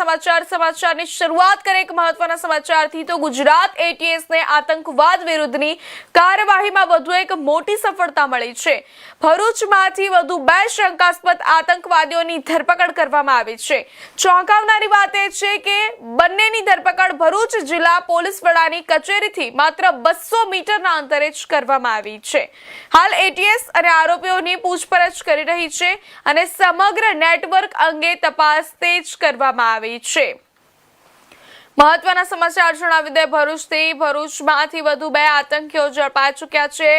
સમાચારની શરૂઆત કરીએ એક મહત્વના સમાચારથી તો ગુજરાત એટીએસને આતંકવાદ વિરુદ્ધની કાર્યવાહીમાં વધુ એક મોટી સફળતા મળી છે। ભરૂચમાંથી વધુ 2 શંકાસ્પદ આતંકવાદીઓની ધરપકડ કરવામાં આવી છે। ચોંકાવનારી વાત એ છે કે બંનેની ધરપકડ ભરૂચ જિલ્લા પોલીસ વડાની કચેરીથી માત્ર 200 મીટરના અંતરે જ કરવામાં આવી છે। હાલ એટીએસ અને આરોપીઓની પૂછપરછ કરી રહી છે અને સમગ્ર નેટવર્ક અંગે તપાસ તેજ કરવામાં આવી છે। મહત્વના સમાચાર જણાવી દે ભરૂચમાંથી વધુ 2 આતંકીઓ ઝડપાઈ ચૂક્યા છે।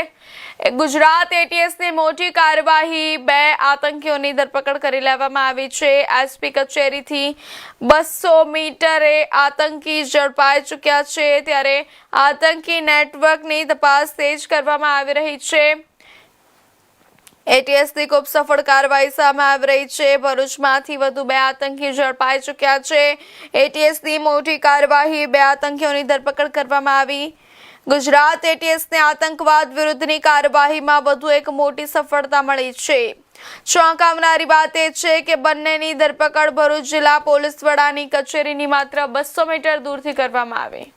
ગુજરાત એટીએસની મોટી કાર્યવાહી 2 આતંકીઓની ધરપકડ કરી લેવામાં આવી છે। એસપી કચેરીથી 200 મીટરે આતંકી ઝડપાઈ ચૂક્યા છે ત્યારે આતંકી નેટવર્કની તપાસ તેજ કરવામાં આવી રહી છે। એટીએસની ખૂબ સફળ કાર્યવાહી સામે આવી રહી છે। ભરૂચમાંથી વધુ 2 આતંકી ઝડપાઈ ચૂક્યા છે। એટીએસની મોટી કાર્યવાહી 2 આતંકીઓની ધરપકડ કરવામાં આવી। ગુજરાત એટીએસને આતંકવાદ વિરુદ્ધની કાર્યવાહીમાં વધુ એક મોટી સફળતા મળી છે। ચોંકાવનારી વાત એ છે કે બંનેની ધરપકડ ભરૂચ જિલ્લા પોલીસ વડાની કચેરીની માત્ર 200 મીટર દૂરથી કરવામાં આવી।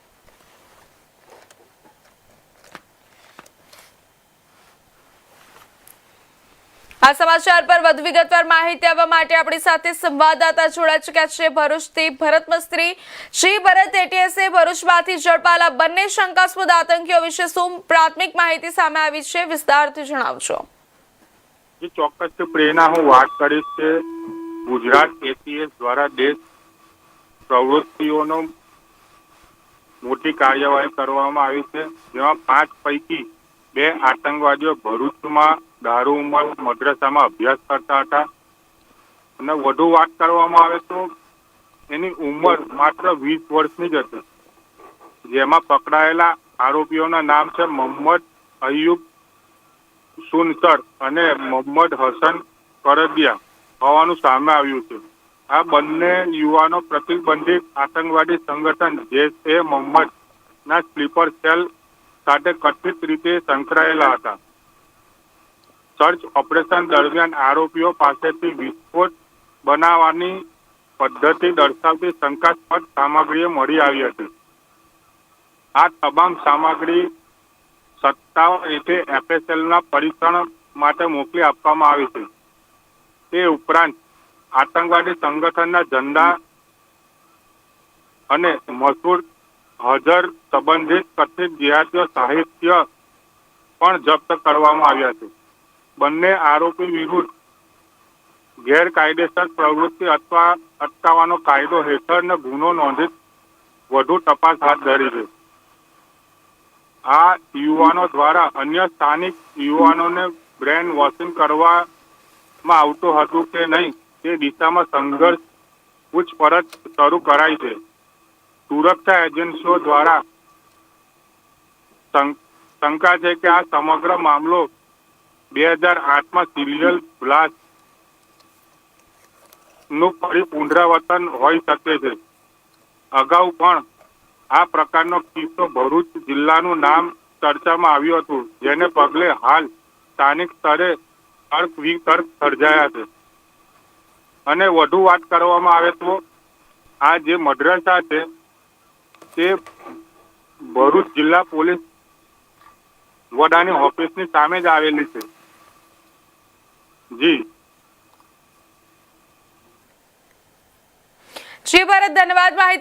આ સમાચાર પર વધુ વિગતવાર માહિતી આપવા માટે આપણી સાથે સંવાદદાતા જોડાઈ ચૂક્યા છે ભરૂચથી ભરત મિસ્ત્રી। શ્રી ભરત, એટીએસે ભરૂચમાંથી ઝડપાયેલા બંને શંકાસ્પદ આતંકીઓ વિશે શું પ્રાથમિક માહિતી સામે આવી છે, વિસ્તારથી જણાવજો। જે ચોક્કસ પ્રેરણા હું વાત કરીશ કે ગુજરાત એટીએસ દ્વારા દેશ પ્રવૃત્તિઓનો મોટી કાર્યવાહી કરવામાં આવી છે, જેમાં 5 પૈકી 2 આતંકવાદીઓ ભરૂચમાં દારૂમલ મદ્રસામાં અભ્યાસ કરતા હતા અને વધુ વાત કરવામાં આવે તો એની ઉંમર માત્ર 20 વર્ષની જ હતી। જેમાં પકડાયેલા આરોપીઓના નામ છે મોહમ્મદ અયુબ સુનસર અને મોહમ્મદ હસન કરદિયા હોવાનું સામે આવ્યું છે। આ બંને યુવાનો પ્રતિબંધિત આતંકવાદી સંગઠન જૈશ-એ-મોહમ્મદ ના સ્લીપર સેલ સાથે કથિત રીતે સંકળાયેલા હતા। સર્ચ ઓપરેશન દરમિયાન આરોપીઓ પાસેથી વિસ્ફોટ બનાવવાની પદ્ધતિ દર્શાવતી શંકાસ્પદ સામગ્રી મળી આવી હતી। આ તમામ સામગ્રી સત્તાવાર રીતે એફએસએલના પરીક્ષણ માટે મોકલી આપવામાં આવી છે। તે ઉપરાંત આતંકવાદી સંગઠનના ઝંડા અને મસૂદ અઝહર સંબંધિત કથિત જિહાદી સાહિત્ય પણ જપ્ત કરવામાં આવ્યા છે। બંને આરોપી વિરુદ્ધ ગેરકાયદેસર પ્રવૃત્તિ અથવા અટકાવવાનો કાયદો હેઠળનો ગુનો નોંધી વધુ તપાસ હાથ ધરી છે। આ યુવાનો દ્વારા અન્ય સ્થાનિક યુવાનોને બ્રેન વોશિંગ કરવામાં આવતું હતું કે નહીં તે દિશામાં સંઘર્ષ પૂછપરછ શરૂ કરાઈ છે। સુરક્ષા એજન્સીઓ દ્વારા શંકા છે કે આ સમગ્ર મામલો 2008માં સિરિયલ બ્લાસ્ટ નું ફરી પુનરાવર્તન હોઈ શકે છે। અગાઉ પણ આ પ્રકારનો કિસ્સો ભરૂચ જિલ્લાનું નામ ચર્ચામાં આવ્યું હતું, જેને પગલે હાલ સ્થાનિક સ્તરે તર્ક વિતર્ક સર્જાયા છે। અને વધુ વાત કરવામાં આવે તો આ જે મદ્રસા છે તે ભરૂચ જિલ્લા પોલીસ વડાની ઓફિસની સામે જ આવેલી છે। જી ભરત, ધન્યવાદ માહિતી